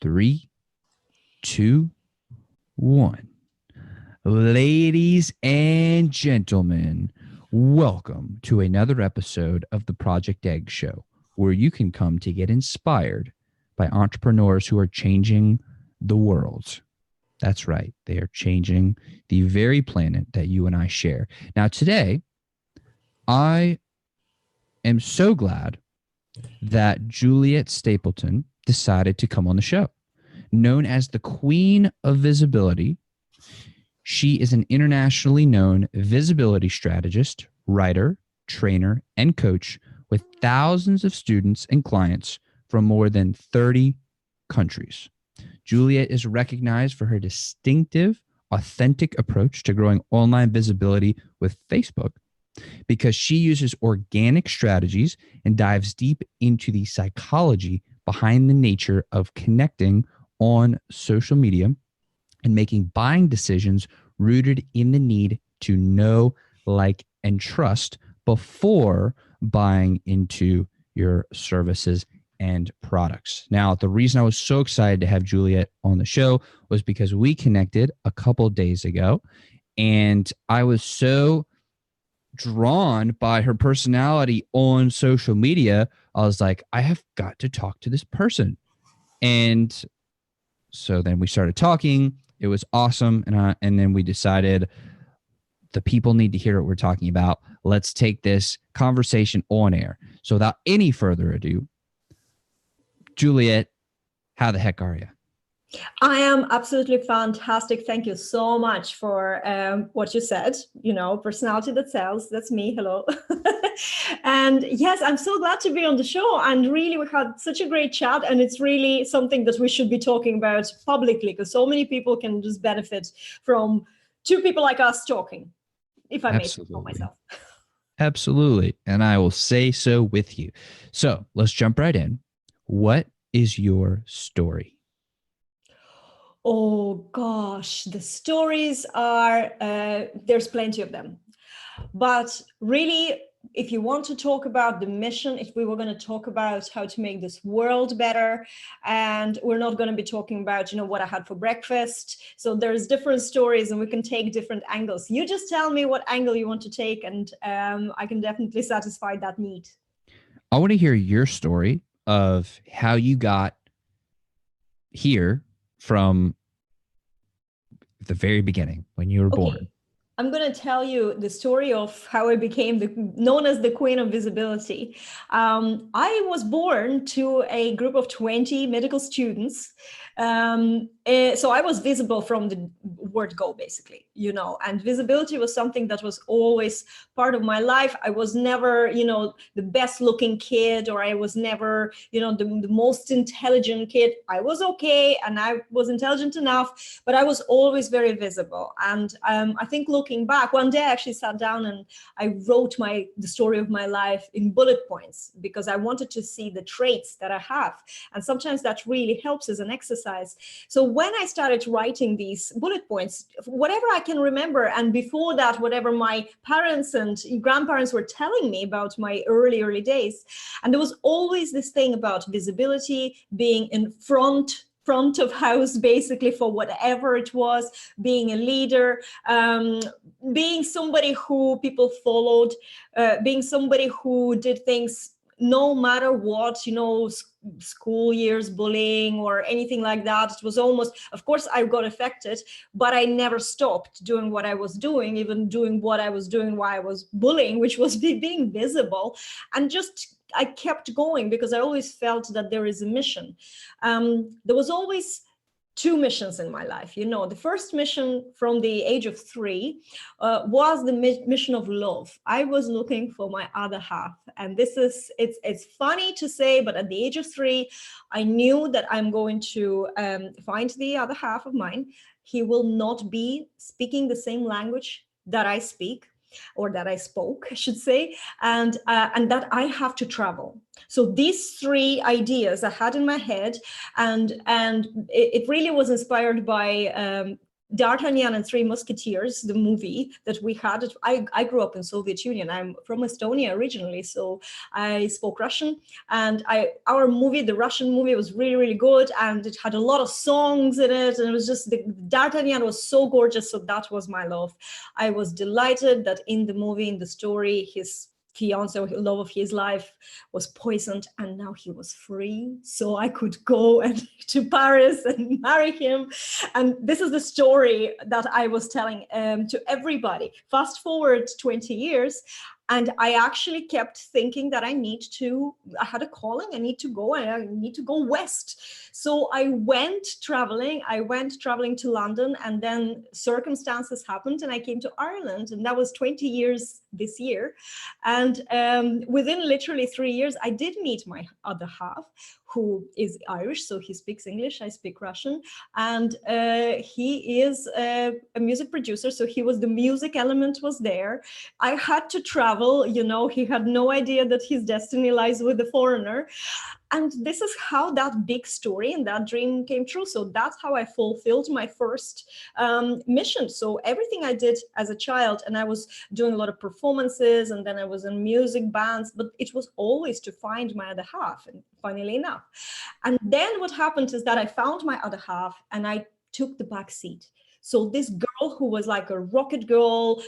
3, 2, 1. Ladies and gentlemen, welcome to another episode of the Project Egg Show, where you can come to get inspired by entrepreneurs who are changing the world. That's right. They are changing the very planet that you and I share. Now, today, I am so glad that Juliette Stapleton decided to come on the show. Known as the Queen of Visibility, she is an internationally known visibility strategist, writer, trainer, and coach with thousands of students and clients from more than 30 countries. Juliette is recognized for her distinctive, authentic approach to growing online visibility with Facebook because she uses organic strategies and dives deep into the psychology behind the nature of connecting on social media and making buying decisions rooted in the need to know, like, and trust before buying into your services and products. Now, the reason I was so excited to have Juliette on the show was because we connected a couple of days ago, and I was so drawn by her personality on social media. I was like, I have got to talk to this person. And so then we started talking. It was awesome. And then we decided the people need to hear what we're talking about. Let's take this conversation on air. So without any further ado, Juliette, how the heck are you? I am absolutely fantastic. Thank you so much for what you said. You know, personality that sells. That's me. Hello. And yes, I'm so glad to be on the show. And really, we had such a great chat. And it's really something that we should be talking about publicly, because so many people can just benefit from two people like us talking, if I may say so myself. Absolutely. And I will say so with you. So let's jump right in. What is your story? Oh, gosh, the stories are, there's plenty of them. But really, if you want to talk about the mission, if we were going to talk about how to make this world better, and we're not going to be talking about, what I had for breakfast. So there's different stories and we can take different angles. You just tell me what angle you want to take, and I can definitely satisfy that need. I want to hear your story of how you got here from the very beginning when you were born. I'm going to tell you the story of how I became known as the Queen of Visibility. I was born to a group of 20 medical students. So I was visible from the word go, basically, and visibility was something that was always part of my life. I was never, the best looking kid, or I was never, the most intelligent kid. I was okay, and I was intelligent enough, but I was always very visible. And I think looking back, one day I actually sat down and I wrote the story of my life in bullet points, because I wanted to see the traits that I have. And sometimes that really helps as an exercise. So when I started writing these bullet points, whatever I can remember, and before that, whatever my parents and grandparents were telling me about my early days, and there was always this thing about visibility, being in front of house, basically, for whatever it was, being a leader, being somebody who people followed, being somebody who did things no matter what, school years, bullying or anything like that. It was almost, of course, I got affected, but I never stopped doing what I was doing, even doing what I was doing while I was bullying, which was being visible. And just, I kept going because I always felt that there is a mission. There was always two missions in my life. The first mission from the age of 3 was the mission of love. I was looking for my other half. And it's funny to say, but at the age of 3, I knew that I'm going to find the other half of mine. He will not be speaking the same language that I speak, or that I spoke, I should say, and that I have to travel. So these 3 ideas I had in my head, and it really was inspired by D'Artagnan and Three Musketeers, the movie that we had. I grew up in Soviet Union. I'm from Estonia originally, so I spoke Russian. And our movie, the Russian movie, was really, really good. And it had a lot of songs in it. And it was just, D'Artagnan was so gorgeous. So that was my love. I was delighted that in the movie, in the story, his fiance, love of his life, was poisoned, and now he was free, so I could go to Paris and marry him. And this is the story that I was telling to everybody. Fast forward 20 years, and I actually kept thinking that I had a calling, I need to go west. So I went traveling to London, and then circumstances happened and I came to Ireland, and that was 20 years this year. And within literally 3 years, I did meet my other half, who is Irish, so he speaks English, I speak Russian, and he is a music producer, so the music element was there. I had to travel, he had no idea that his destiny lies with a foreigner. And this is how that big story and that dream came true. So that's how I fulfilled my first mission. So everything I did as a child, and I was doing a lot of performances, and then I was in music bands, but it was always to find my other half, and funnily enough. And then what happened is that I found my other half and I took the back seat. So this girl who was like a rocket girl,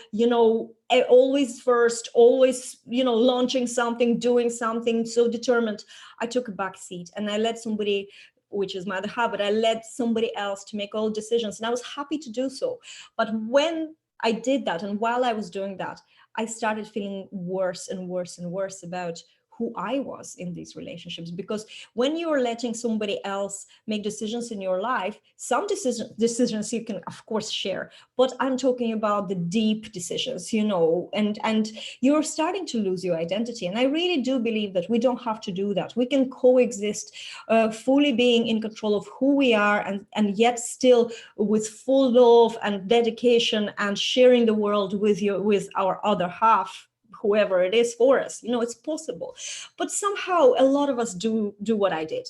always first, always, launching something, doing something, so determined, I took a back seat and I let somebody, which is my other half, but I let somebody else to make all decisions. And I was happy to do so. But when I did that, and while I was doing that, I started feeling worse and worse and worse about who I was in these relationships. Because when you're letting somebody else make decisions in your life, some decisions you can of course share, but I'm talking about the deep decisions, and you're starting to lose your identity. And I really do believe that we don't have to do that. We can coexist, fully being in control of who we are, and yet still with full love and dedication and sharing the world with our other half, whoever it is for us. It's possible. But somehow a lot of us do what I did.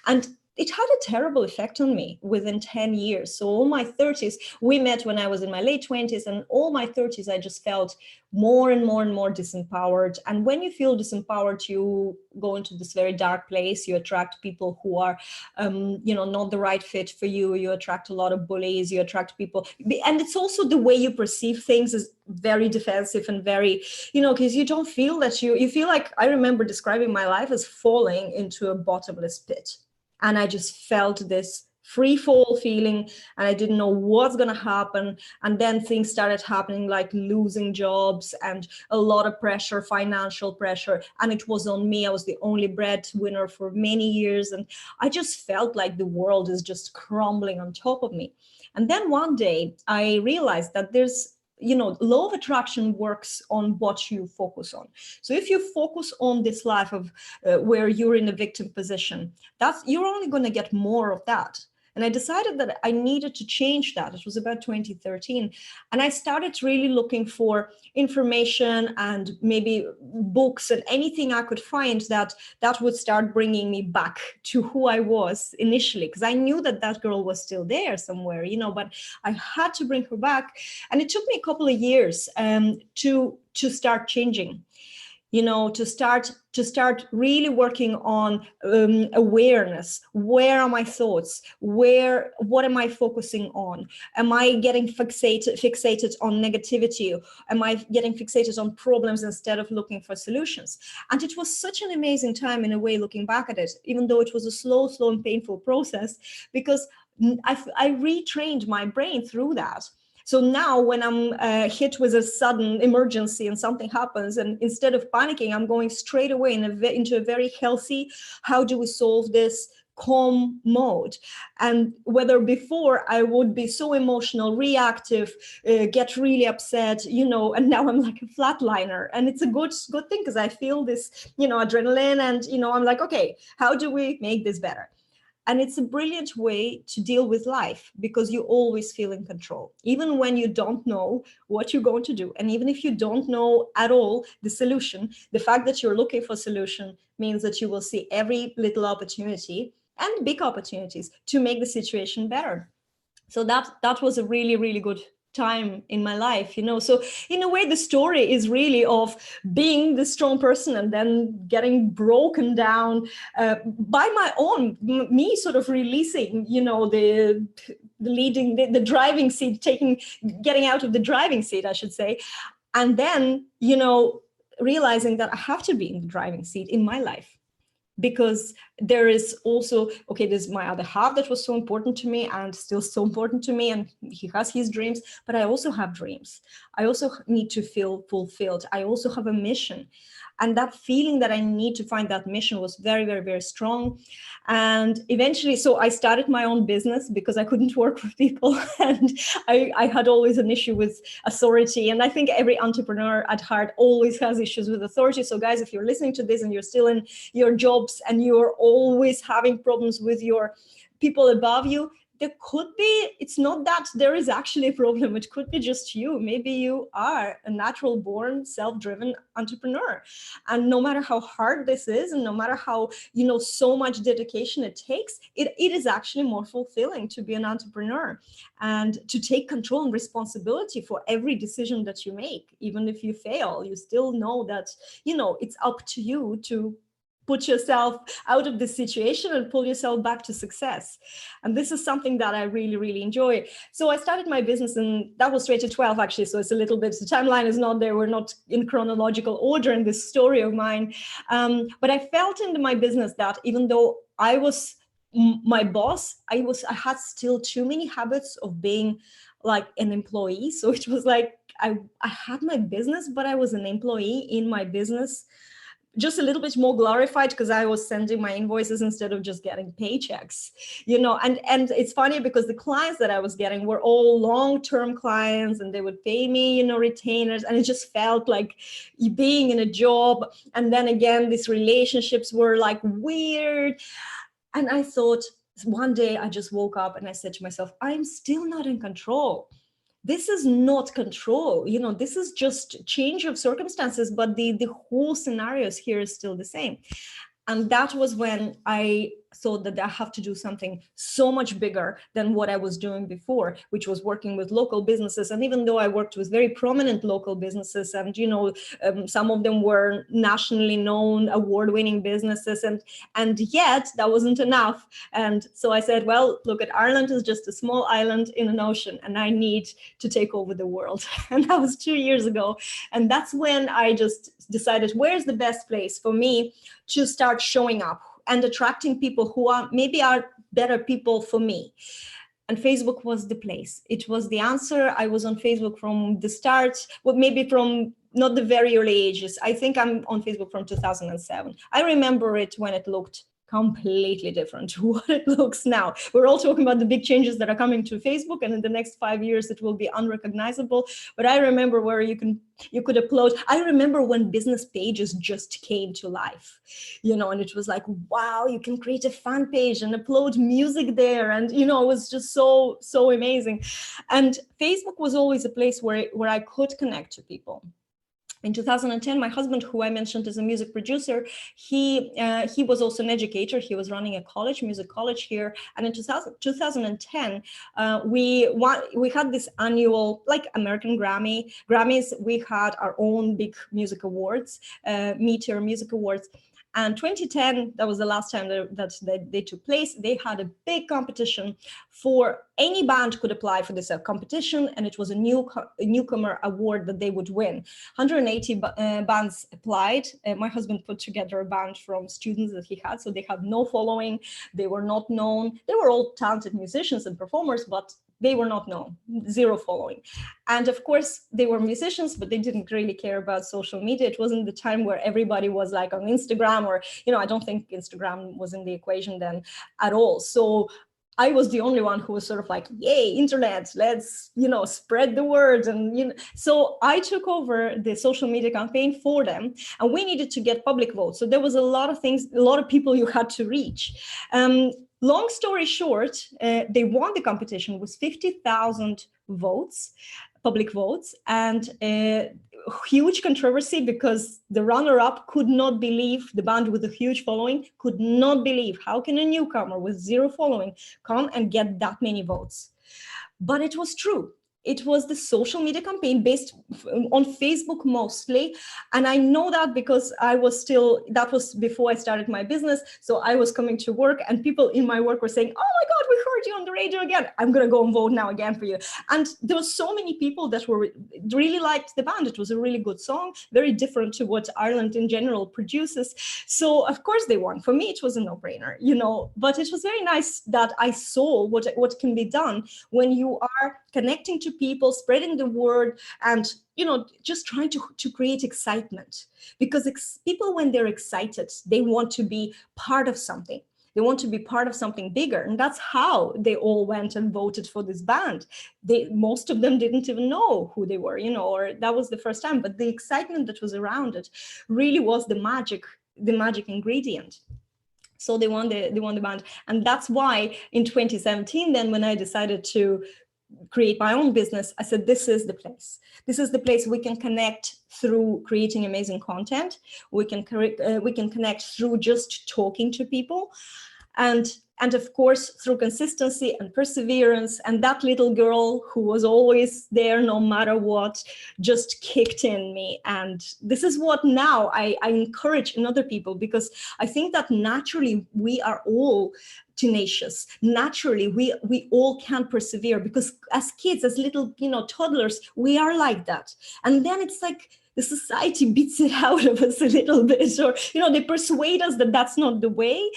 And it had a terrible effect on me within 10 years. So all my 30s, we met when I was in my late 20s, and all my 30s, I just felt more and more and more disempowered. And when you feel disempowered, you go into this very dark place. You attract people who are, not the right fit for you. You attract a lot of bullies. You attract people. And it's also the way you perceive things is very defensive and very, because you don't feel that you feel like, I remember describing my life as falling into a bottomless pit. And I just felt this free fall feeling, and I didn't know what's going to happen. And then things started happening, like losing jobs and a lot of pressure, financial pressure. And it was on me. I was the only breadwinner for many years. And I just felt like the world is just crumbling on top of me. And then one day I realized that there's, law of attraction works on what you focus on. So if you focus on this life of where you're in a victim position, you're only going to get more of that. And I decided that I needed to change that. It was about 2013. And I started really looking for information and maybe books and anything I could find that would start bringing me back to who I was initially. Because I knew that girl was still there somewhere, but I had to bring her back. And it took me a couple of years to start changing. To start really working on awareness. Where are my thoughts? What am I focusing on? Am I getting fixated on negativity? Am I getting fixated on problems instead of looking for solutions? And it was such an amazing time in a way, looking back at it, even though it was a slow and painful process, because I retrained my brain through that. So now when I'm hit with a sudden emergency and something happens, and instead of panicking, I'm going straight away into a very healthy, how do we solve this, calm mode. And whether before I would be so emotional, reactive, get really upset, and now I'm like a flatliner. And it's a good thing, because I feel this, adrenaline, and, I'm like, okay, how do we make this better? And it's a brilliant way to deal with life, because you always feel in control, even when you don't know what you're going to do. And even if you don't know at all the solution, the fact that you're looking for a solution means that you will see every little opportunity and big opportunities to make the situation better. So that was a really, really good time in my life, so in a way the story is really of being the strong person and then getting broken down by my own me sort of releasing the leading the driving seat, getting out of the driving seat, I should say, and then realizing that I have to be in the driving seat in my life, because there is also, okay, there's my other half that was so important to me and still so important to me, and he has his dreams, but I also have dreams. I also need to feel fulfilled. I also have a mission. And that feeling that I need to find that mission was very, very, very strong. And eventually, so I started my own business because I couldn't work with people. And I had always an issue with authority. And I think every entrepreneur at heart always has issues with authority. So guys, if you're listening to this and you're still in your jobs and you're always having problems with your people above you, there could be, it's not that there is actually a problem. It could be just you. Maybe you are a natural born, self-driven entrepreneur. And no matter how hard this is, and no matter how, so much dedication it takes, it is actually more fulfilling to be an entrepreneur and to take control and responsibility for every decision that you make. Even if you fail, you still know that, it's up to you to put yourself out of the situation and pull yourself back to success. And this is something that I really, really enjoy. So I started my business, and that was straight to 12, actually. So it's a little bit, the timeline is not there. We're not in chronological order in this story of mine. But I felt in my business that even though I was my boss, I had still too many habits of being like an employee. So it was like, I had my business, but I was an employee in my business, just a little bit more glorified because I was sending my invoices instead of just getting paychecks, and it's funny because the clients that I was getting were all long-term clients, and they would pay me, retainers, and it just felt like being in a job. And then again, these relationships were like weird. And I thought, one day I just woke up and I said to myself, I'm still not in control. This is not control, this is just change of circumstances, but the whole scenarios here is still the same. And that was when I thought that I have to do something so much bigger than what I was doing before, which was working with local businesses. And even though I worked with very prominent local businesses, and some of them were nationally known, award-winning businesses, and yet that wasn't enough. And so I said, well, look, Ireland is just a small island in an ocean, and I need to take over the world. And that was 2 years ago. And that's when I just decided, where's the best place for me to start showing up and attracting people who are better people for me. And Facebook was the place. It was the answer. I was on Facebook from the start, well, maybe from not the very early ages. I think I'm on Facebook from 2007. I remember it when it looked completely different to what it looks now. We're all talking about the big changes that are coming to Facebook, and in the next 5 years it will be unrecognizable. But I remember where you could upload. I remember when business pages just came to life, and it was like, wow, you can create a fan page and upload music there, and it was just so amazing. And Facebook was always a place where I could connect to people. In 2010, my husband, who I mentioned is a music producer, he was also an educator. He was running a music college here. And in 2010, we had this annual, like American Grammys. We had our own big music awards, Metairie Music Awards. And 2010, that was the last time that they took place. They had a big competition for any band could apply for this competition, and it was a newcomer award that they would win. 180 bands applied. My husband put together a band from students that he had, so they had no following. They were not known. They were all talented musicians and performers, but they were not known, zero following. And of course, they were musicians, but they didn't really care about social media. It wasn't the time where everybody was like on Instagram, or, I don't think Instagram was in the equation then at all. So I was the only one who was sort of like, yay, internet, let's, spread the word. And, so I took over the social media campaign for them, and we needed to get public votes. So there was a lot of things, a lot of people you had to reach. Long story short, they won the competition with 50,000 votes, public votes, and huge controversy because the runner-up could not believe, the band with a huge following could not believe, how can a newcomer with zero following come and get that many votes? But it was true. It was the social media campaign based on Facebook mostly. And I know that because that was before I started my business. So I was coming to work and people in my work were saying, oh my God, we heard you on the radio again. I'm going to go and vote now again for you. And there were so many people that really liked the band. It was a really good song, very different to what Ireland in general produces. So of course they won. For me, it was a no-brainer, but it was very nice that I saw what can be done when you are connecting to people, spreading the word, and just trying to create excitement. Because people, when they're excited, they want to be part of something. They want to be part of something bigger. And that's how they all went and voted for this band. Most of them didn't even know who they were, or that was the first time. But the excitement that was around it really was the magic ingredient. So they won the band. And that's why in 2017, then when I decided to create my own business, I said, this is the place. This is the place we can connect through creating amazing content. We can connect through just talking to people. And of course, through consistency and perseverance. And that little girl who was always there no matter what just kicked in me. And this is what now I encourage in other people, because I think that naturally we are all tenacious. Naturally, we all can persevere, because as kids, as little toddlers, we are like that. And then it's like the society beats it out of us a little bit, or they persuade us that that's not the way.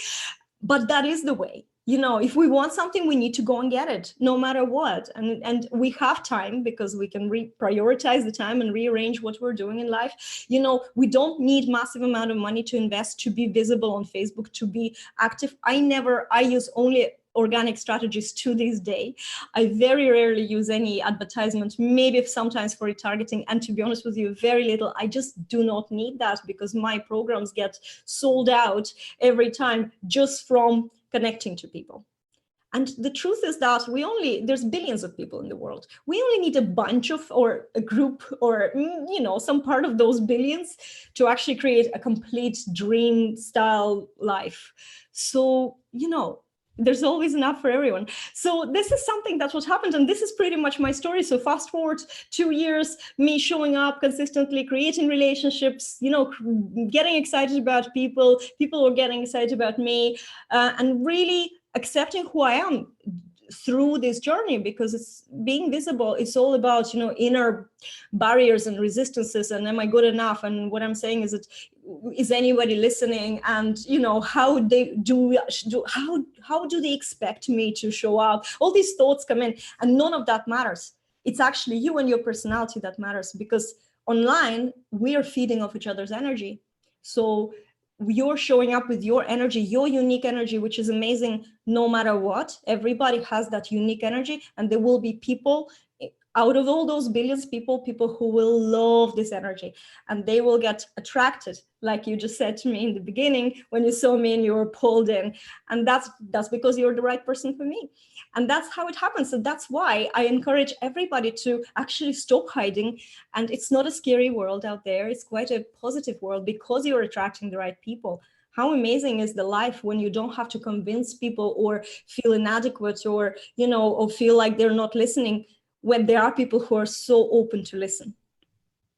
But that is the way. If we want something, we need to go and get it, no matter what. And we have time, because we can prioritize the time and rearrange what we're doing in life. We don't need massive amount of money to invest to be visible on Facebook, to be active. I use only organic strategies to this day. I very rarely use any advertisement, maybe sometimes for retargeting. And to be honest with you, very little. I just do not need that, because my programs get sold out every time just from connecting to people. And the truth is that there's billions of people in the world. We only need a bunch of, or a group, or, some part of those billions to actually create a complete dream style life. So, there's always enough for everyone. So this is something that's what happened. And this is pretty much my story. So fast forward 2 years, me showing up consistently, creating relationships, getting excited about people were getting excited about me, and really accepting who I am through this journey, because it's being visible. It's all about, inner barriers and resistances. And am I good enough? And what I'm saying is that, is anybody listening? And, how do they expect me to show up? All these thoughts come in, and none of that matters. It's actually you and your personality that matters, because online we are feeding off each other's energy. So you're showing up with your energy, your unique energy, which is amazing no matter what. Everybody has that unique energy, and there will be people out of all those billions people who will love this energy, and they will get attracted, like you just said to me in the beginning when you saw me and you were pulled in. And that's because you're the right person for me. And that's how it happens. So that's why I encourage everybody to actually stop hiding. And it's not a scary world out there. It's quite a positive world, because you're attracting the right people. How amazing is the life when you don't have to convince people, or feel inadequate, or, or feel like they're not listening, when there are people who are so open to listen.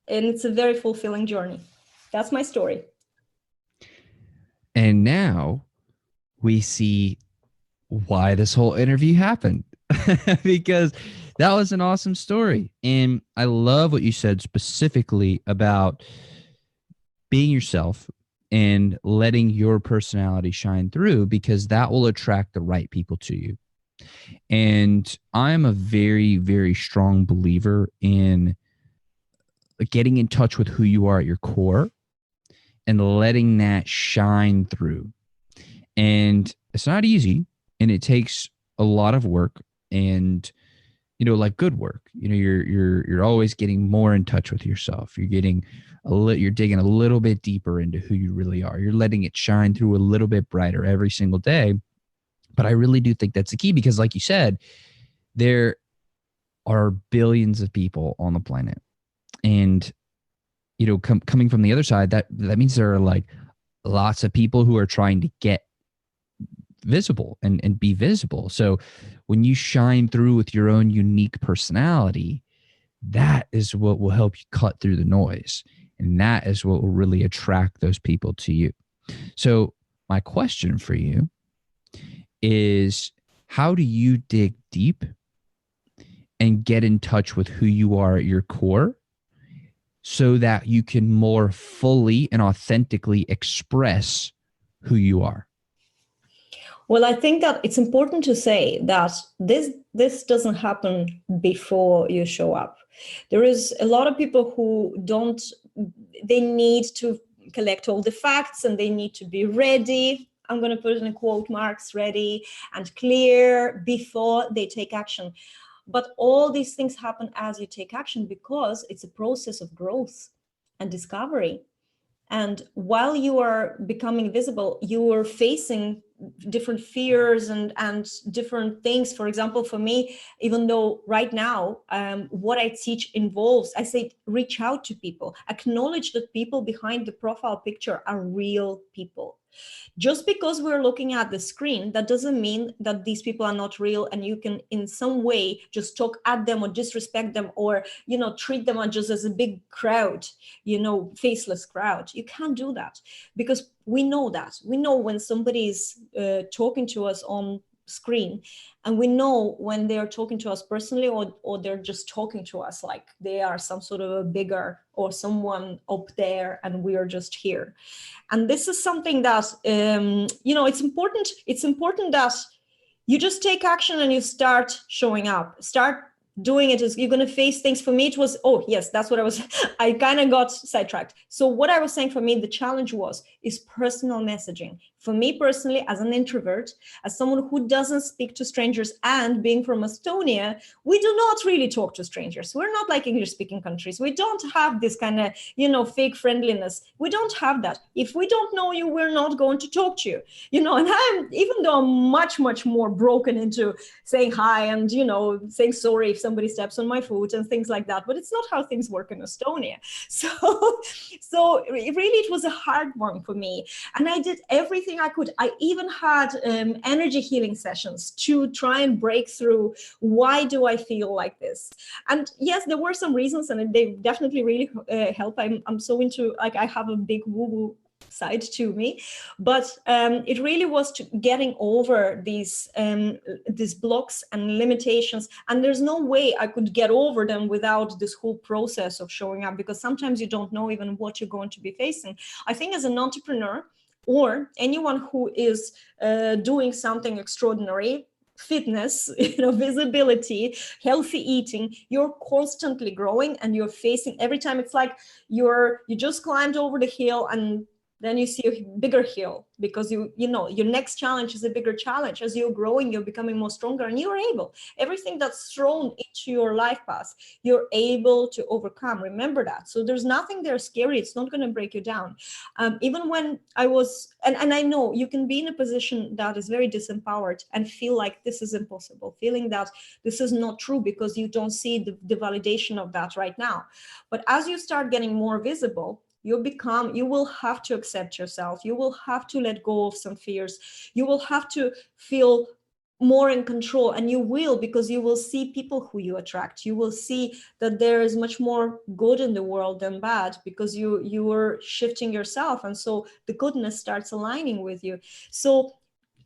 And it's a very fulfilling journey. That's my story. And now we see why this whole interview happened, because that was an awesome story. And I love what you said specifically about being yourself and letting your personality shine through, because that will attract the right people to you. And I'm a very, very strong believer in getting in touch with who you are at your core and letting that shine through. And it's not easy, and it takes a lot of work, and like good work. You're always getting more in touch with yourself. You're digging a little bit deeper into who you really are. You're letting it shine through a little bit brighter every single day. But I really do think that's the key, because like you said, there are billions of people on the planet. And, coming from the other side, that means there are like lots of people who are trying to get visible and be visible. So when you shine through with your own unique personality, that is what will help you cut through the noise. And that is what will really attract those people to you. So my question for you is, how do you dig deep and get in touch with who you are at your core so that you can more fully and authentically express who you are? Well, I think that it's important to say that this doesn't happen before you show up. There is a lot of people who don't, they need to collect all the facts and they need to be ready. I'm going to put it in quote marks, ready and clear before they take action. But all these things happen as you take action because it's a process of growth and discovery. And while you are becoming visible, you are facing different fears and different things. For example, for me, even though right now what I teach involves, I say, reach out to people, acknowledge that people behind the profile picture are real people. Just because we're looking at the screen, that doesn't mean that these people are not real and you can in some way just talk at them or disrespect them or, you know, treat them just as a big crowd, you know, faceless crowd. You can't do that because we know that. We know when somebody is talking to us on screen, and we know when they're talking to us personally or they're just talking to us like they are some sort of a bigger or someone up there and we are just here. And this is something that you know, it's important that you just take action and you start showing up, start doing it. Is you're going to face things. For me it was, oh yes, that's what I was I kind of got sidetracked. So what I was saying, for me the challenge is personal messaging. For me personally, as an introvert, as someone who doesn't speak to strangers, and being from Estonia, we do not really talk to strangers. We're not like English speaking countries. We don't have this kind of, you know, fake friendliness. We don't have that. If we don't know you, we're not going to talk to you, you know. And even though I'm much more broken into saying hi and, you know, saying sorry if somebody steps on my foot and things like that, but it's not how things work in Estonia. So really it was a hard one for me, and I did everything I could. I even had energy healing sessions to try and break through. Why do I feel like this? And yes, there were some reasons, and they definitely really help. I'm so into, like, I have a big woo-woo side to me, but it really was to getting over these blocks and limitations. And there's no way I could get over them without this whole process of showing up, because sometimes you don't know even what you're going to be facing. I think as an entrepreneur or anyone who is doing something extraordinary, fitness, you know, visibility, healthy eating, you're constantly growing and you're facing every time. It's like you just climbed over the hill and then you see a bigger hill, because you know your next challenge is a bigger challenge. As you're growing, you're becoming more stronger, and you're able, everything that's thrown into your life path, you're able to overcome. Remember that. So there's nothing there scary. It's not going to break you down. Even when I was, and I know you can be in a position that is very disempowered and feel like this is impossible, feeling that this is not true because you don't see the validation of that right now. But as you start getting more visible, you will have to accept yourself. You will have to let go of some fears. You will have to feel more in control, and you will, because you will see people who you attract. You will see that there is much more good in the world than bad, because you are shifting yourself, and so the goodness starts aligning with you. So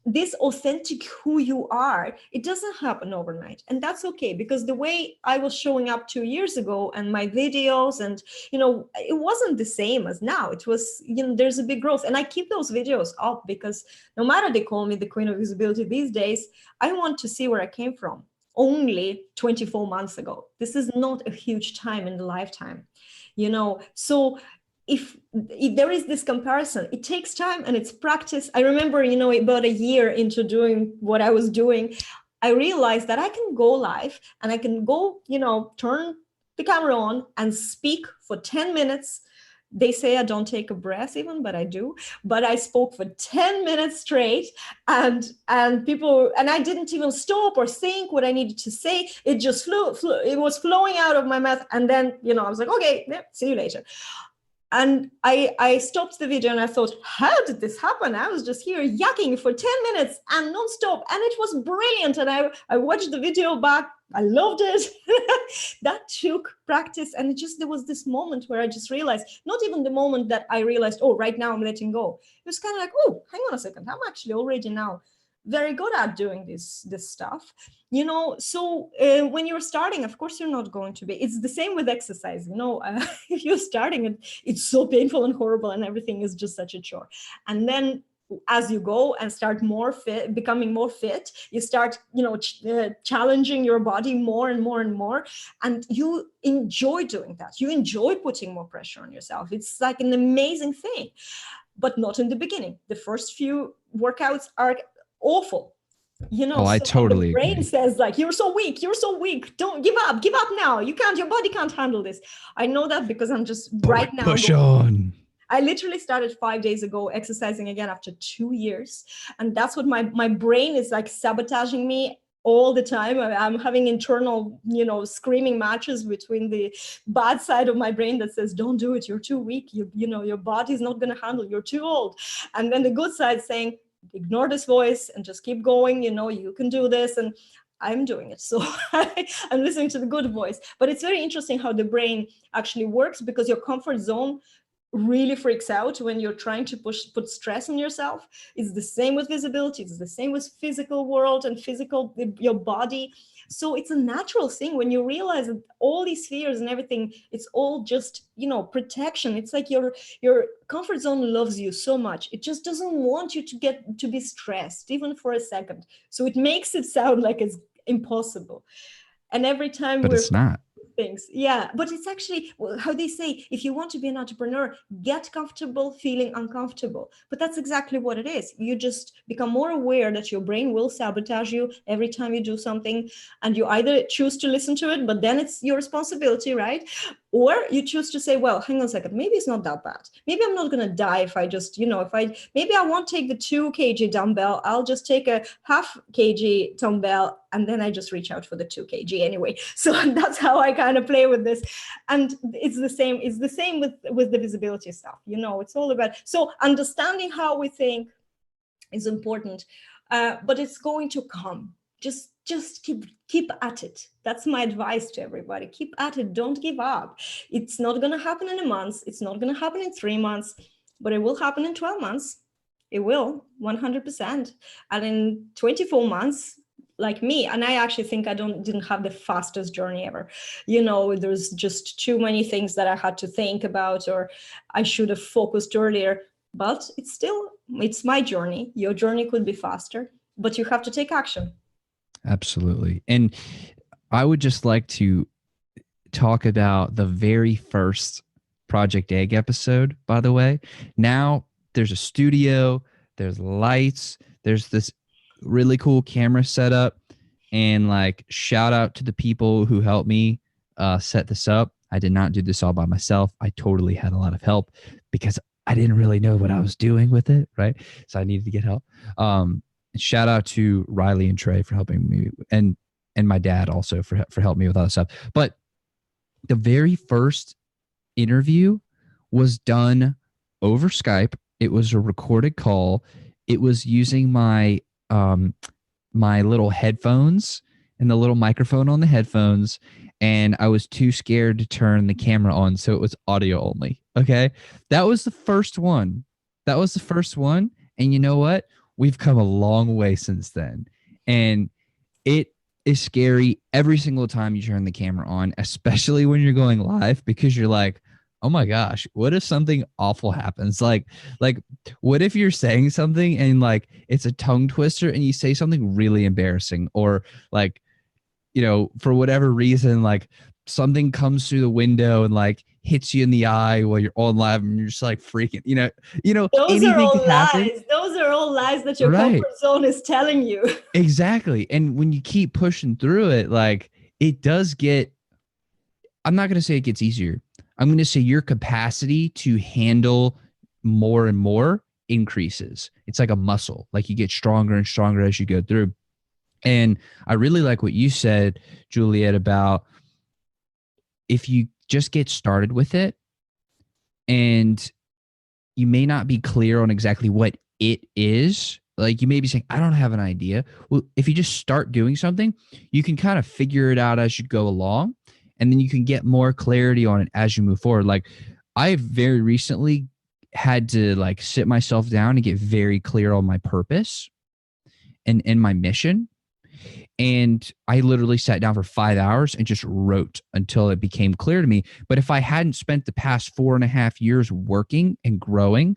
this authentic who you are, it doesn't happen overnight, and that's okay, because the way I was showing up 2 years ago and my videos, and you know, it wasn't the same as now. It was, you know, there's a big growth, and I keep those videos up because no matter they call me the queen of visibility these days, I want to see where I came from only 24 months ago. This is not a huge time in the lifetime, you know. So if there is this comparison, it takes time and it's practice. I remember, you know, about a year into doing what I was doing, I realized that I can go live and I can go, you know, turn the camera on and speak for 10 minutes. They say I don't take a breath even, but I do. But I spoke for 10 minutes straight, and people, and I didn't even stop or think what I needed to say. It just flew. It was flowing out of my mouth. And then, you know, I was like, okay, yeah, see you later. And I stopped the video and I thought, how did this happen? I was just here yakking for 10 minutes and nonstop. And it was brilliant. And I watched the video back. I loved it. That took practice. And there was this moment where I just realized, not even the moment that I realized, oh, right now I'm letting go. It was kind of like, oh, hang on a second. I'm actually already now very good at doing this stuff. So when you're starting, of course you're not going to be. It's the same with exercise. If you're starting, it's so painful and horrible, and everything is just such a chore. And then as you go and start becoming more fit, you start challenging your body more and more and more, and you enjoy doing that. You enjoy putting more pressure on yourself. It's like an amazing thing, but not in the beginning. The first few workouts are awful. I totally the brain agree. says like, you're so weak, don't give up now, your body can't handle this. I know that because I'm just right now push on. I literally started 5 days ago exercising again after 2 years, and that's what my brain is like, sabotaging me all the time. I'm having internal, screaming matches between the bad side of my brain that says, don't do it, you're too weak, your body's not going to handle, you're too old. And then the good side saying, ignore this voice and just keep going, you can do this. And I'm doing it. So I'm listening to the good voice. But it's very interesting how the brain actually works, because your comfort zone really freaks out when you're trying to put stress on yourself. It's the same with visibility. It's the same with physical world and your body. So it's a natural thing when you realize that all these fears and everything, it's all just, protection. It's like your comfort zone loves you so much. It just doesn't want you to be stressed, even for a second. So it makes it sound like it's impossible. And every time but it's not. Things. Yeah, but it's actually how they say, if you want to be an entrepreneur, get comfortable feeling uncomfortable. But that's exactly what it is. You just become more aware that your brain will sabotage you every time you do something, and you either choose to listen to it, but then it's your responsibility, right? Or you choose to say, well, hang on a second, maybe it's not that bad. Maybe I'm not going to die if I just, maybe I won't take the 2 kg dumbbell. I'll just take a half kg dumbbell, and then I just reach out for the 2 kg anyway. So that's how I kind of play with this. And it's the same with the visibility stuff. It's all about, so understanding how we think is important, but it's going to come. Just keep at it. That's my advice to everybody. Keep at it. Don't give up. It's not going to happen in a month. It's not going to happen in 3 months, but it will happen in 12 months. It will, 100%. And in 24 months, like me, and I actually think I didn't have the fastest journey ever. There's just too many things that I had to think about, or I should have focused earlier. But it's my journey. Your journey could be faster, but you have to take action. Absolutely. And I would just like to talk about the very first Project Egg episode, by the way. Now there's a studio, there's lights, there's this really cool camera setup, and like shout out to the people who helped me set this up. I did not do this all by myself. I totally had a lot of help because I didn't really know what I was doing with it, right? So I needed to get help. Shout out to Riley and Trey for helping me, and my dad also for helping me with all that stuff. But the very first interview was done over Skype. It was a recorded call. It was using my my little headphones and the little microphone on the headphones, and I was too scared to turn the camera on, so it was audio only. Okay, that was the first one. And you know what? We've come a long way since then. And it is scary every single time you turn the camera on, especially when you're going live, because you're like, oh my gosh, what if something awful happens? Like what if you're saying something and like it's a tongue twister and you say something really embarrassing, or like, for whatever reason, like something comes through the window and like hits you in the eye while you're on live and you're just like freaking, those anything are all could happen. lies. Those are all lies that your comfort zone is telling you. Exactly. And when you keep pushing through it, like it does get, I'm not going to say it gets easier. I'm going to say your capacity to handle more and more increases. It's like a muscle, like you get stronger and stronger as you go through. And I really like what you said, Juliette, about if you just get started with it, And you may not be clear on exactly what it is. Like you may be saying, I don't have an idea. Well, if you just start doing something, you can kind of figure it out as you go along. And then you can get more clarity on it as you move forward. Like I very recently had to like sit myself down and get very clear on my purpose and my mission. And I literally sat down for 5 hours and just wrote until it became clear to me. But if I hadn't spent the past 4.5 years working and growing,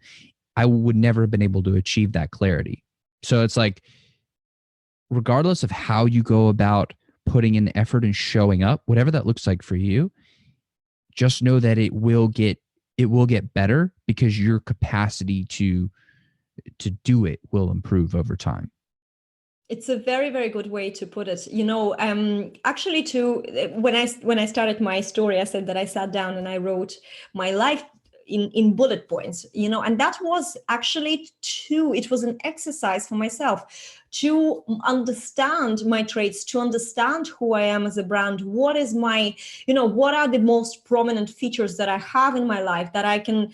I would never have been able to achieve that clarity. So it's like, regardless of how you go about putting in the effort and showing up, whatever that looks like for you, just know that it will get better because your capacity to do it will improve over time. It's a very, very good way to put it. Actually, when I started my story, I said that I sat down and I wrote my life in bullet points, and that was actually it was an exercise for myself to understand my traits, to understand who I am as a brand. What is my, what are the most prominent features that I have in my life that I can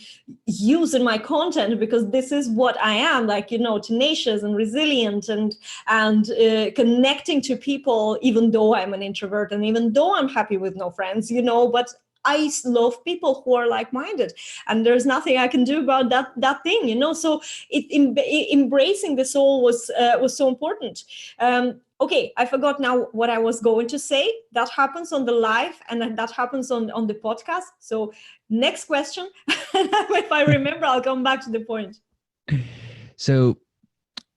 use in my content, because this is what I am, like, tenacious and resilient and connecting to people, even though I'm an introvert and even though I'm happy with no friends, but I love people who are like-minded, and there's nothing I can do about that thing, So embracing the soul was so important. Okay, I forgot now what I was going to say. That happens on the live, and that happens on the podcast. So next question, if I remember, I'll come back to the point. So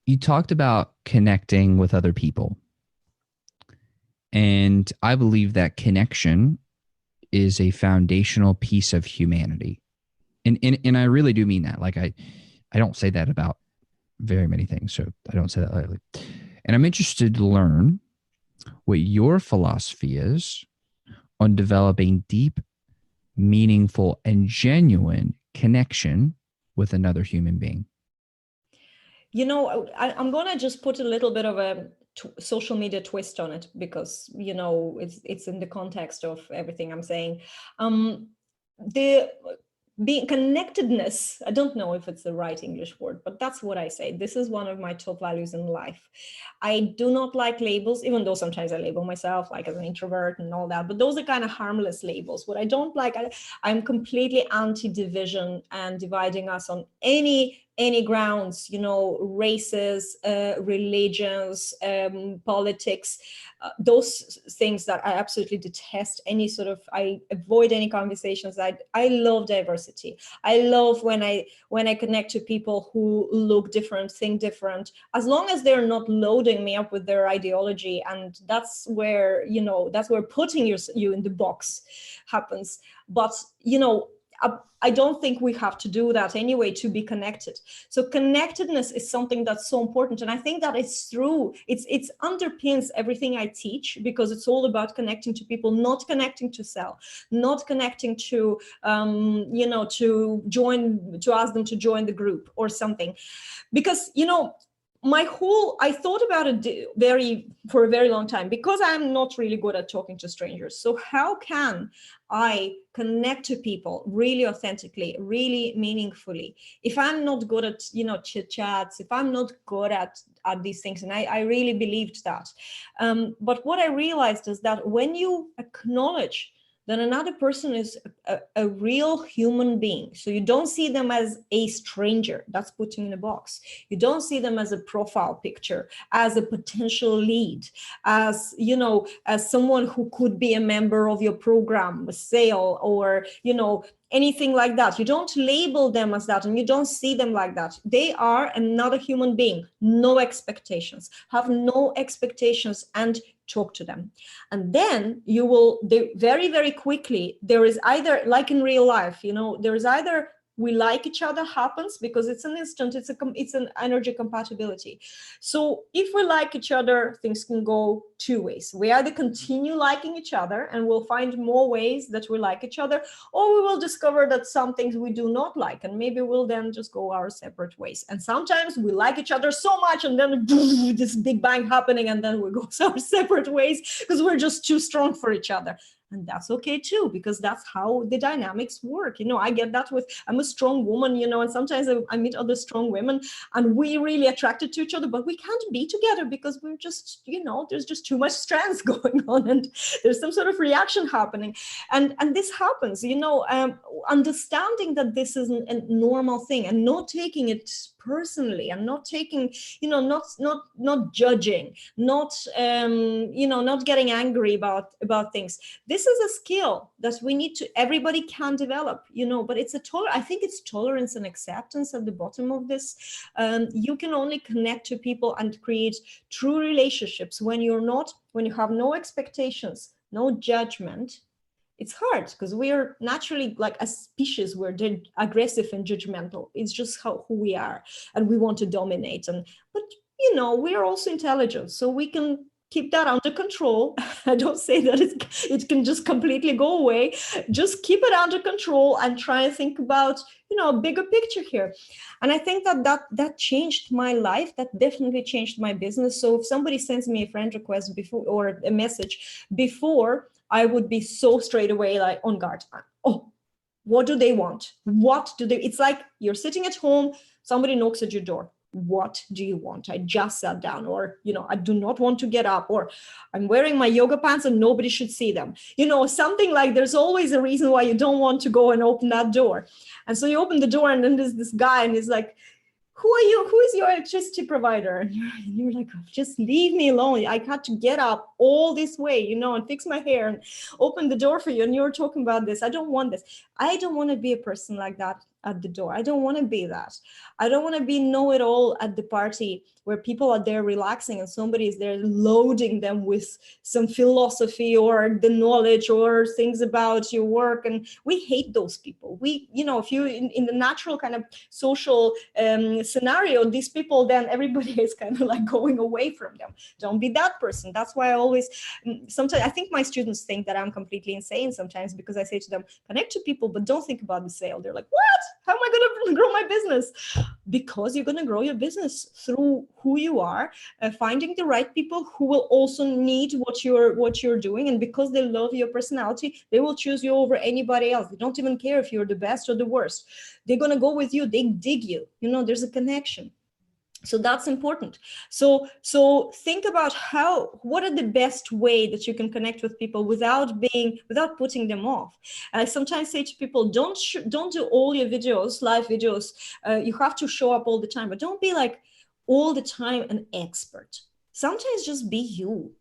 you talked about connecting with other people, and I believe that connection is a foundational piece of humanity. And I really do mean that. Like I don't say that about very many things, so I don't say that lightly. And I'm interested to learn what your philosophy is on developing deep, meaningful, and genuine connection with another human being. I'm going to just put a little bit of a social media twist on it, because it's in the context of everything I'm saying. The being connectedness, I don't know if it's the right English word, but that's what I say. This is one of my top values in life. I do not like labels, even though sometimes I label myself like as an introvert and all that, but those are kind of harmless labels. What I don't like, I'm completely anti-division and dividing us on any grounds, races, religions, politics, those things that I absolutely detest. I avoid any conversations. I love diversity. I love when I connect to people who look different, think different, as long as they're not loading me up with their ideology. And that's where, that's where putting you in the box happens. But, I don't think we have to do that anyway to be connected. So connectedness is something that's so important. And I think that it's true. It's underpins everything I teach, because it's all about connecting to people, not connecting to sell, not connecting to, to ask them to join the group or something. Because, I thought about it for a very long time, because I'm not really good at talking to strangers. So how can I connect to people really authentically, really meaningfully, if I'm not good at, chit chats, if I'm not good at these things? And I really believed that. But what I realized is that when you acknowledge that another person is a real human being, so you don't see them as a stranger, that's putting in a box. You don't see them as a profile picture, as a potential lead, as, as someone who could be a member of your program, a sale, or, anything like that. You don't label them as that, and you don't see them like that. They are another human being. No expectations. Have no expectations and talk to them. And then very, very quickly, there is either, like in real life, there is either we like each other happens, because it's an instant, it's an energy compatibility. So if we like each other, things can go two ways. We either continue liking each other and we'll find more ways that we like each other, or we will discover that some things we do not like, and maybe we'll then just go our separate ways. And sometimes we like each other so much, and then this big bang happening, and then we go our separate ways because we're just too strong for each other. And that's okay too, because that's how the dynamics work. I get that I'm a strong woman, and sometimes I meet other strong women and we really attracted to each other, but we can't be together because we're just, there's just too much strands going on and there's some sort of reaction happening. And this happens, understanding that this is a normal thing and not taking it personally and not taking, not judging, not getting angry about things. This is a skill that everybody can develop, but I think it's tolerance and acceptance at the bottom of this. You can only connect to people and create true relationships when you have no expectations, no judgment. It's hard because we're naturally, like a species, we're aggressive and judgmental. It's just who we are, and we want to dominate. But we are also intelligent, so we can keep that under control. I don't say that it can just completely go away. Just keep it under control and try and think about, a bigger picture here. And I think that changed my life. That definitely changed my business. So if somebody sends me a friend request before, or a message before, I would be so straight away like on guard. Oh, what do they want? It's like you're sitting at home, somebody knocks at your door. What do you want? I just sat down, or, I do not want to get up, or I'm wearing my yoga pants and nobody should see them. Something like there's always a reason why you don't want to go and open that door. And so you open the door and then there's this guy and he's like, who are you? Who is your electricity provider? And you're like, just leave me alone. I had to get up all this way, and fix my hair and open the door for you. And you're talking about this. I don't want this. I don't want to be a person like that at the door. I don't want to be that. I don't want to be know-it-all at the party where people are there relaxing and somebody is there loading them with some philosophy or the knowledge or things about your work. And we hate those people. If you in the natural kind of social scenario, these people, then everybody is kind of like going away from them. Don't be that person. That's why I always, sometimes I think my students think that I'm completely insane sometimes, because I say to them, connect to people, but don't think about the sale. They're like, what? How am I going to grow my business? Because you're going to grow your business through who you are, finding the right people who will also need what you're doing. And because they love your personality, they will choose you over anybody else. They don't even care if you're the best or the worst. They're going to go with you. They dig you. There's a connection. So that's important. So think about what are the best way that you can connect with people without putting them off. And I sometimes say to people, don't do all your videos, live videos. You have to show up all the time, but don't be like all the time an expert. Sometimes just be you.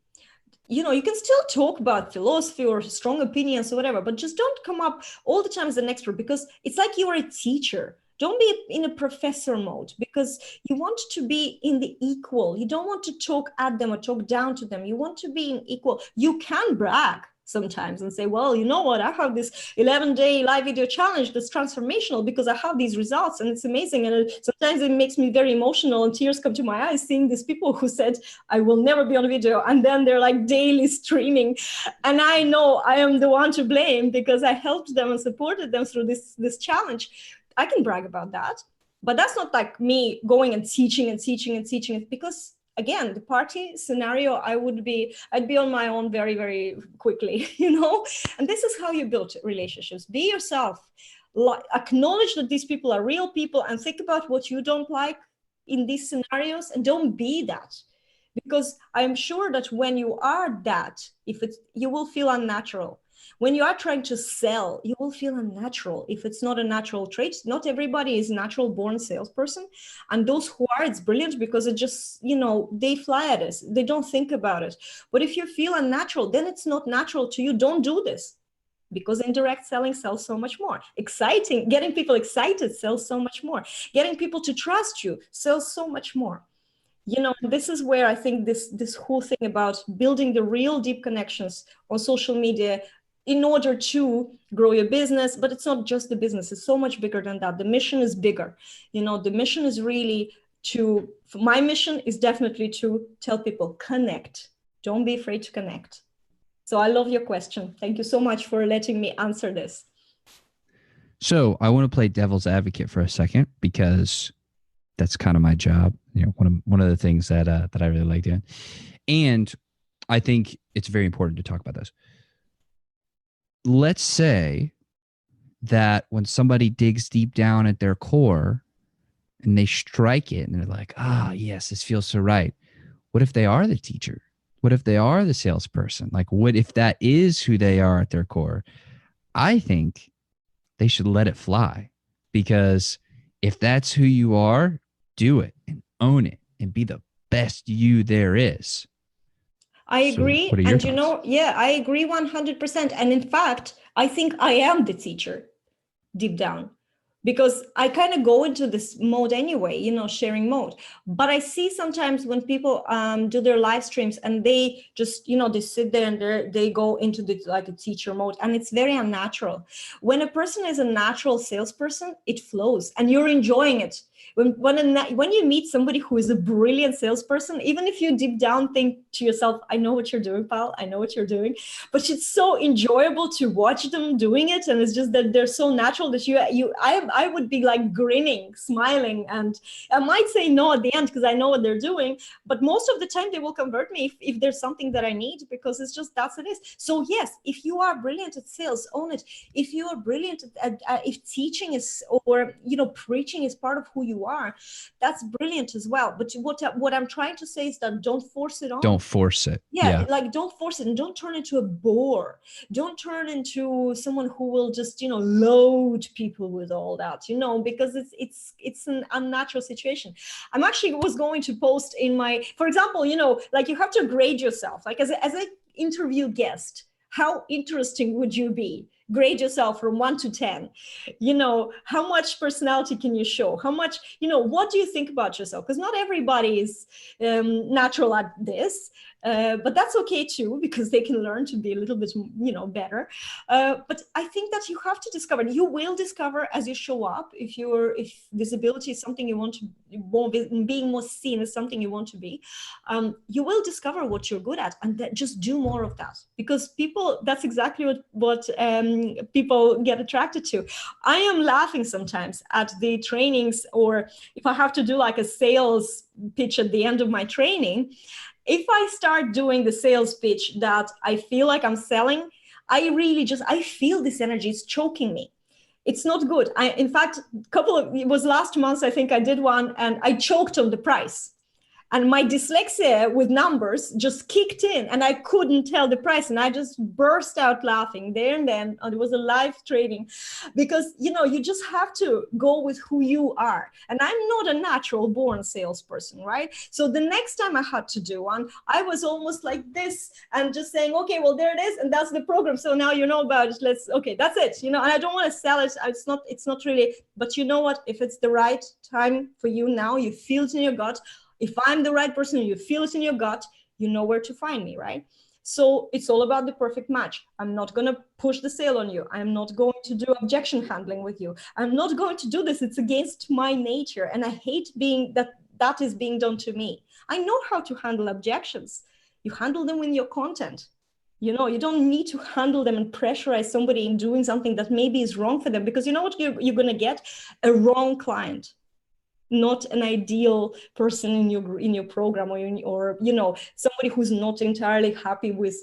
You can still talk about philosophy or strong opinions or whatever, but just don't come up all the time as an expert, because it's like you're a teacher. Don't be in a professor mode, because you want to be in the equal. You don't want to talk at them or talk down to them. You want to be in equal. You can brag sometimes and say, well, you know what? I have this 11-day live video challenge that's transformational because I have these results and it's amazing. And sometimes it makes me very emotional and tears come to my eyes seeing these people who said, I will never be on video. And then they're like daily streaming. And I know I am the one to blame because I helped them and supported them through this challenge. I can brag about that, but that's not like me going and teaching, because again, the party scenario, I'd be on my own very, very quickly, and this is how you build relationships. Be yourself, acknowledge that these people are real people and think about what you don't like in these scenarios and don't be that. Because I'm sure that when you are that, you will feel unnatural. When you are trying to sell, you will feel unnatural if it's not a natural trait. Not everybody is a natural born salesperson. And those who are, it's brilliant because it just, they fly at us. They don't think about it. But if you feel unnatural, then it's not natural to you. Don't do this, because indirect selling sells so much more. Exciting, getting people excited sells so much more. Getting people to trust you sells so much more. This is where I think this whole thing about building the real deep connections on social media in order to grow your business, but it's not just the business, it's so much bigger than that. The mission is bigger. The mission is really my mission is definitely to tell people, connect. Don't be afraid to connect. So I love your question. Thank you so much for letting me answer this. So I want to play devil's advocate for a second, because that's kind of my job. One of the things that I really like doing. And I think it's very important to talk about this. let's say that when somebody digs deep down at their core and they strike it and they're like, yes, this feels so right. What if they are the teacher? What if they are the salesperson? Like, what if that is who they are at their core? I think they should let it fly, because if that's who you are, do it and own it and be the best you there is. I agree. What are your And thoughts? yeah, I agree 100%. And in fact, I think I am the teacher deep down, because I kind of go into this mode anyway, sharing mode. But I see sometimes when people do their live streams and they just, they sit there and they go into the like a teacher mode, and it's very unnatural. When a person is a natural salesperson, it flows and you're enjoying it. When you meet somebody who is a brilliant salesperson, even if you deep down think to yourself, I know what you're doing, pal, I know what you're doing, but it's so enjoyable to watch them doing it, and it's just that they're so natural that I would be like grinning, smiling, and I might say no at the end because I know what they're doing, but most of the time they will convert me if there's something that I need, because it's just that's it is. So yes, if you are brilliant at sales, own it. If you are brilliant at if teaching is, or preaching is part of who you are, that's brilliant as well. But what I'm trying to say is that don't force it on. Don't force it. Yeah, like don't force it, and don't turn into a bore. Don't turn into someone who will just load people with all that, because it's an unnatural situation. I'm actually was going to post in my, for example, like you have to grade yourself, like as a interview guest, how interesting would you be? Grade yourself from 1 to 10. How much personality can you show? How much, what do you think about yourself? Because not everybody is natural at this. But that's okay too, because they can learn to be a little bit, better. But I think that you have to discover. You will discover as you show up. If visibility is something you want to, being more seen is something you want to be, you will discover what you're good at, and just do more of that. Because that's exactly what people get attracted to. I am laughing sometimes at the trainings, or if I have to do like a sales pitch at the end of my training. If I start doing the sales pitch that I feel like I'm selling, I feel this energy is choking me. It's not good. In fact, it was last month, I think I did one, and I choked on the price. And my dyslexia with numbers just kicked in, and I couldn't tell the price. And I just burst out laughing there and then. And it was a live training, because, you just have to go with who you are. And I'm not a natural born salesperson, right? So the next time I had to do one, I was almost like this and just saying, okay, well, there it is. And that's the program. So now you know about it. That's it. And I don't want to sell it. It's not really, but you know what? If it's the right time for you now, you feel it in your gut. If I'm the right person, you feel it in your gut, you know where to find me, right? So it's all about the perfect match. I'm not going to push the sale on you. I'm not going to do objection handling with you. I'm not going to do this. It's against my nature. And I hate that is being done to me. I know how to handle objections. You handle them in your content. You don't need to handle them and pressurize somebody in doing something that maybe is wrong for them, because you know what you're going to get? A wrong client. Not an ideal person in your program, or somebody who's not entirely happy with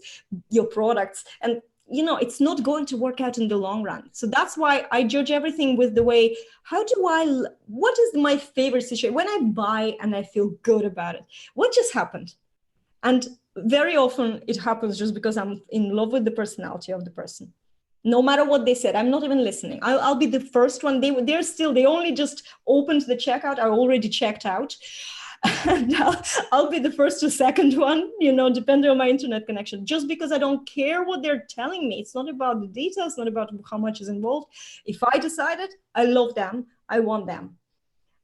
your products, and it's not going to work out in the long run. So that's why I judge everything with the way, what is my favorite situation when I buy and I feel good about it? What just happened? And very often it happens just because I'm in love with the personality of the person. No matter what they said, I'm not even listening. I'll be the first one. They only just opened the checkout. I already checked out. And I'll be the first or second one, depending on my internet connection, just because I don't care what they're telling me. It's not about the details, not about how much is involved. If I decided, I love them, I want them.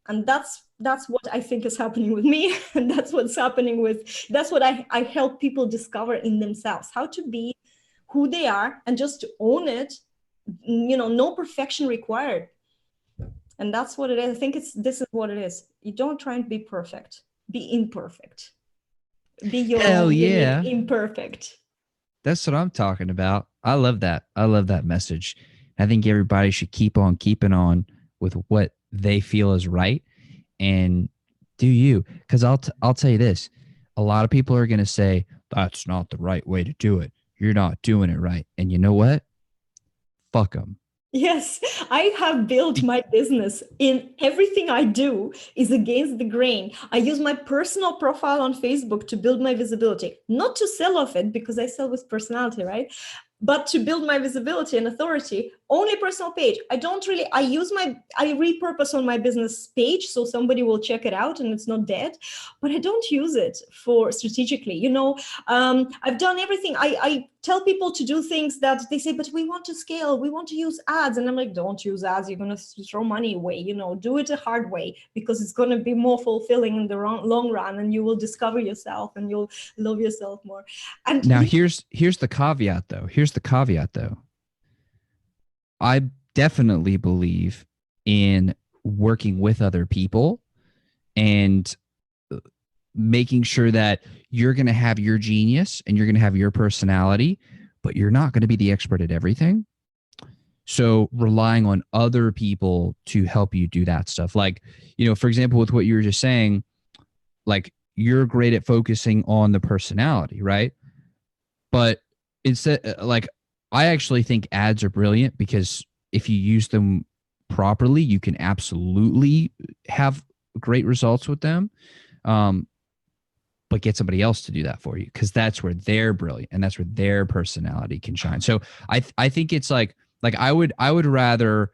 And that's what I think is happening with me. And that's what I help people discover in themselves, how to be who they are and just to own it, no perfection required. And that's what it is. I think this is what it is. You don't try and be perfect, be imperfect. Be your own unique imperfect. That's what I'm talking about. I love that. I love that message. I think everybody should keep on keeping on with what they feel is right, and do you. Because I'll tell you this. A lot of people are going to say, that's not the right way to do it. You're not doing it right. And you know what? fuck them. Yes, I have built my business in everything I do is against the grain. I use my personal profile on Facebook to build my visibility, not to sell off it because I sell with personality, right? But to build my visibility and authority, only personal page. I repurpose on my business page so somebody will check it out and it's not dead, but I don't use it for strategically. I've done everything. I tell people to do things that they say, but we want to scale, we want to use ads. And I'm like, don't use ads. You're going to throw money away, do it a hard way because it's going to be more fulfilling in the long run and you will discover yourself and you'll love yourself more. And now here's the caveat though. I definitely believe in working with other people and making sure that you're going to have your genius and you're going to have your personality, but you're not going to be the expert at everything. So relying on other people to help you do that stuff. Like, for example, with what you were just saying, like you're great at focusing on the personality, right? But instead, like, I actually think ads are brilliant because if you use them properly, you can absolutely have great results with them. But get somebody else to do that for you because that's where they're brilliant and that's where their personality can shine. So I think it's like I would rather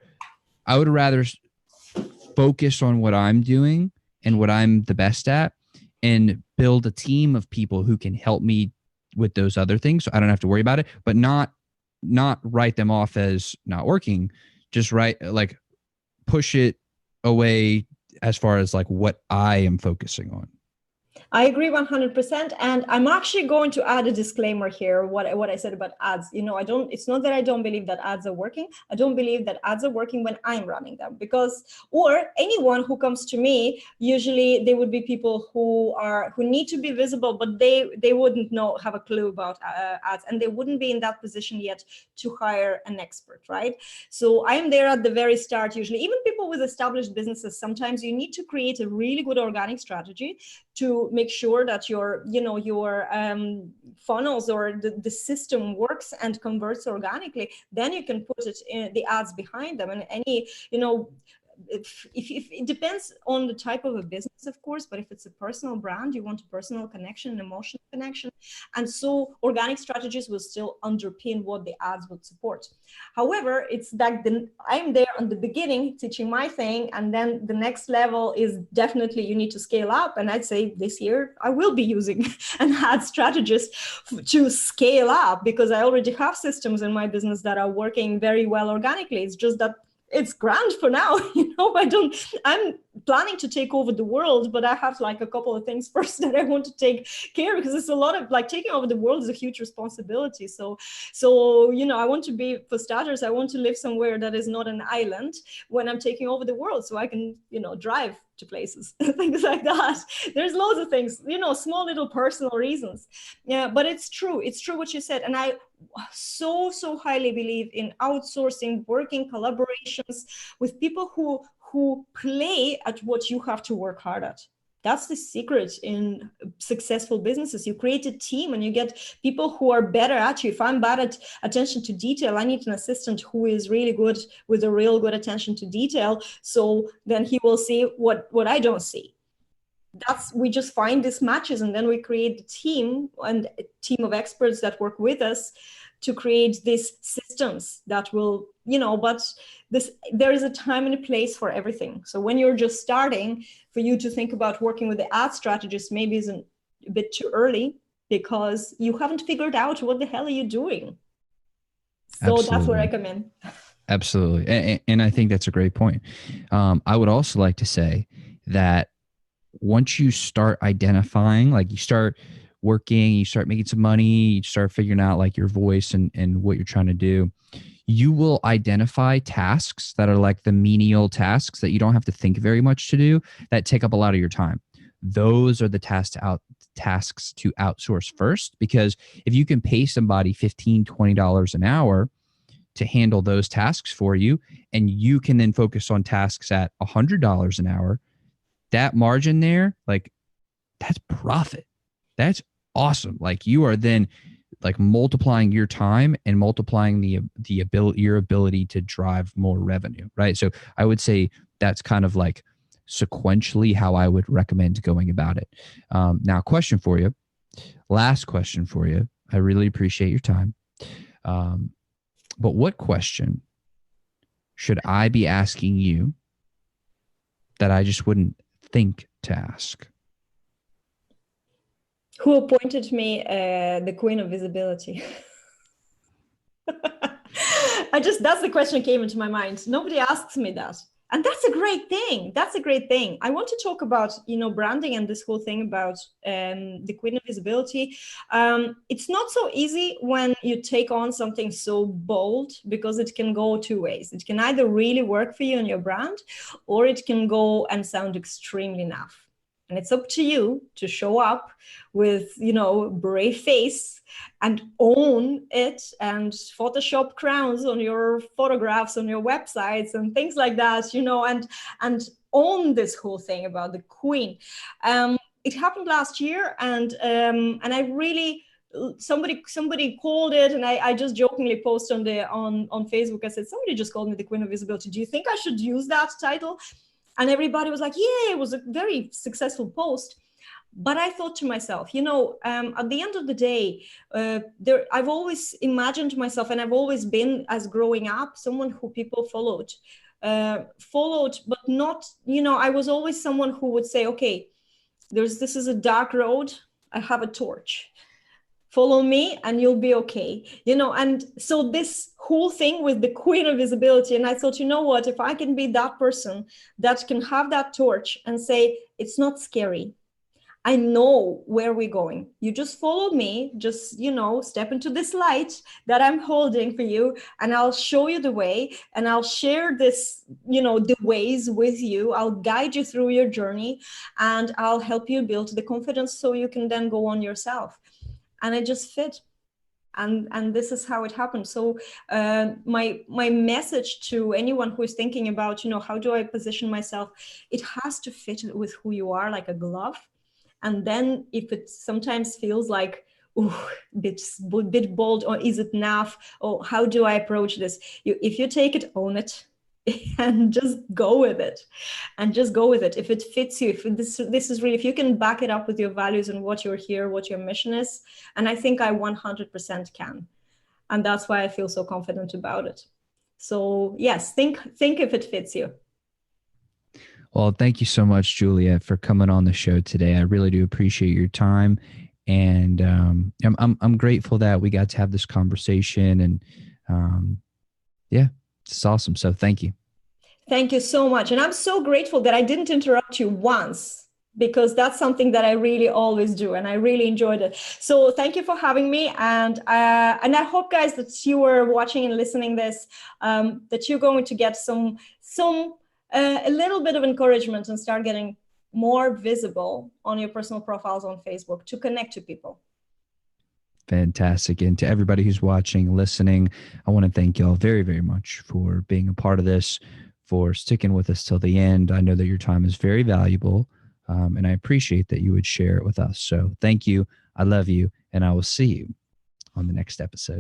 focus on what I'm doing and what I'm the best at and build a team of people who can help me with those other things. So I don't have to worry about it, but not write them off as not working. Just push it away as far as like what I am focusing on. I agree 100%. And I'm actually going to add a disclaimer here, what I said about ads. It's not that I don't believe that ads are working. I don't believe that ads are working when I'm running them or anyone who comes to me, usually they would be people who need to be visible, but they wouldn't have a clue about ads and they wouldn't be in that position yet to hire an expert, right? So I'm there at the very start, usually. Even people with established businesses, sometimes you need to create a really good organic strategy to make sure that your funnels or the system works and converts organically. Then you can put it in the ads behind them. And any, if it depends on the type of a business, of course, but if it's a personal brand, you want a personal connection, an emotional connection. And so organic strategies will still underpin what the ads would support. However, it's like I'm there on the beginning teaching my thing. And then the next level is definitely you need to scale up. And I'd say this year I will be using an ad strategist to scale up because I already have systems in my business that are working very well organically. It's just that it's grand for now. I'm planning to take over the world, but I have like a couple of things first that I want to take care of because it's a lot of taking over the world is a huge responsibility. So, I want to be, for starters, I want to live somewhere that is not an island when I'm taking over the world so I can, drive to places, things like that. There's loads of things, small little personal reasons. Yeah, but it's true. It's true what you said. And I so highly believe in outsourcing, working collaborations with people who play at what you have to work hard at. That's the secret in successful businesses. You create a team and you get people who are better at you. If I'm bad at attention to detail, I need an assistant who is really good with a real good attention to detail. So then he will see what I don't see. We just find these matches and then we create the team and a team of experts that work with us to create these systems that will, but there is a time and a place for everything. So when you're just starting, for you to think about working with the ad strategist maybe isn't a bit too early because you haven't figured out what the hell are you doing. So Absolutely. That's where I come in. Absolutely. And I think that's a great point. I would also like to say that once you start identifying, like you start working, you start making some money, you start figuring out like your voice and what you're trying to do, you will identify tasks that are like the menial tasks that you don't have to think very much to do that take up a lot of your time. Those are the tasks to outsource first, because if you can pay somebody $15, $20 an hour to handle those tasks for you, and you can then focus on tasks at $100 an hour, that margin there, like that's profit. That's awesome. Like you are then like multiplying your time and multiplying your ability to drive more revenue, right? So I would say that's kind of like sequentially how I would recommend going about it. Now, question for you, last question for you. I really appreciate your time. But what question should I be asking you that I just wouldn't think to ask? Who appointed me the Queen of Visibility? That's the question that came into my mind. Nobody asks me that. And that's a great thing. That's a great thing. I want to talk about, branding and this whole thing about the Queen of Visibility. It's not so easy when you take on something so bold, because it can go two ways. It can either really work for you and your brand, or it can go and sound extremely naff. And it's up to you to show up with, brave face and own it, and Photoshop crowns on your photographs on your websites and things like that, and own this whole thing about the Queen. It happened last year, and I really, somebody called it, and I just jokingly posted on Facebook. I said, somebody just called me the Queen of Visibility. Do you think I should use that title? And everybody was like, yeah, it was a very successful post. But I thought to myself, at the end of the day, I've always imagined myself, and I've always been, as growing up, someone who people followed, but not, I was always someone who would say, okay, this is a dark road. I have a torch. Follow me and you'll be okay, and so this whole thing with the Queen of Visibility. And I thought, you know what, if I can be that person that can have that torch and say, it's not scary, I know where we're going, you just follow me, just, step into this light that I'm holding for you, and I'll show you the way, and I'll share this, the ways with you. I'll guide you through your journey, and I'll help you build the confidence so you can then go on yourself. And it just fit. And this is how it happened. So my message to anyone who is thinking about, how do I position myself? It has to fit with who you are, like a glove. And then if it sometimes feels like, ooh, bit bold, or is it naff? Or how do I approach this? If you take it, own it. And just go with it, if it fits you, if this is really, if you can back it up with your values and what you're here, what your mission is. And I think I 100% can, and that's why I feel so confident about it. So yes, think if it fits you. Well, thank you so much, Juliette, for coming on the show today. I really do appreciate your time, and I'm grateful that we got to have this conversation, and yeah, it's awesome. So thank you. Thank you so much. And I'm so grateful that I didn't interrupt you once, because that's something that I really always do. And I really enjoyed it. So thank you for having me. And I hope, guys, that you were watching and listening this, that you're going to get a little bit of encouragement and start getting more visible on your personal profiles on Facebook to connect to people. Fantastic. And to everybody who's watching, listening, I want to thank y'all very, very much for being a part of this, for sticking with us till the end. I know that your time is very valuable, and I appreciate that you would share it with us. So thank you. I love you, and I will see you on the next episode.